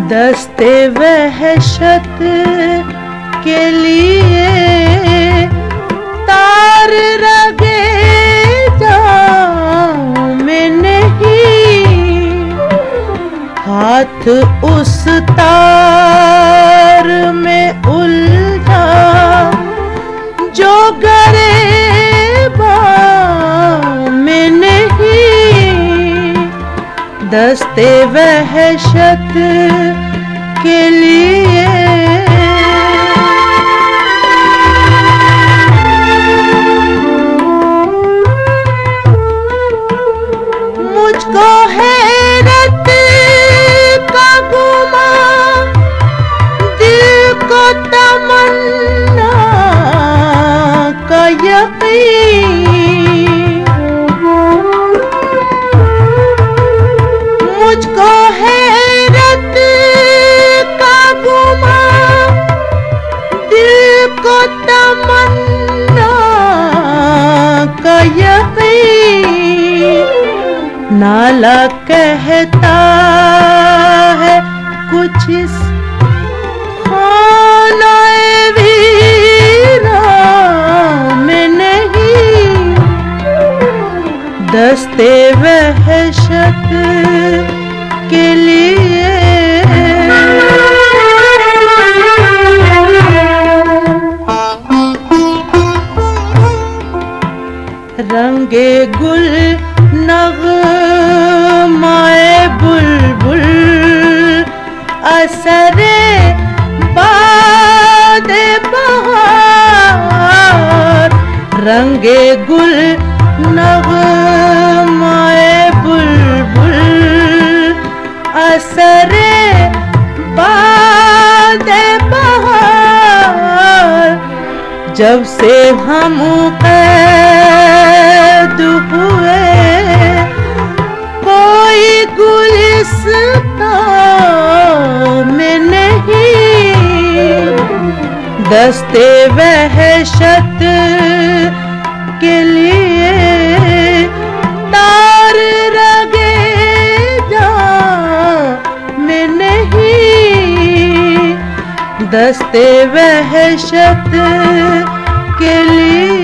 दस्ते वहशत के लिए तार रगे जाऊं मैं नहीं, हाथ उस तार में उलझा जो गरेबां में नहीं। दस्ते वहशत के लिए मुझको हैरत का गुमान, दिल को तमन्ना का यकीन, मुझको हैरत का गुमान, दिल को तमन्ना का यकीन। नाला कहता है कुछ इस खानाए वीरा में नहीं। दस्ते वहशत के लिए रंगे गुल नग़माए बुलबुल, असरे बादे बहार। रंगे गुल नग़माए बुलबुल, असरे बादे बहार। जब से हम कैद हुए कोई गुलिस्तां में नहीं। दस्ते वहशत के लिए तार रगे जाऊं मैं नहीं। दस्ते वहशत के लिए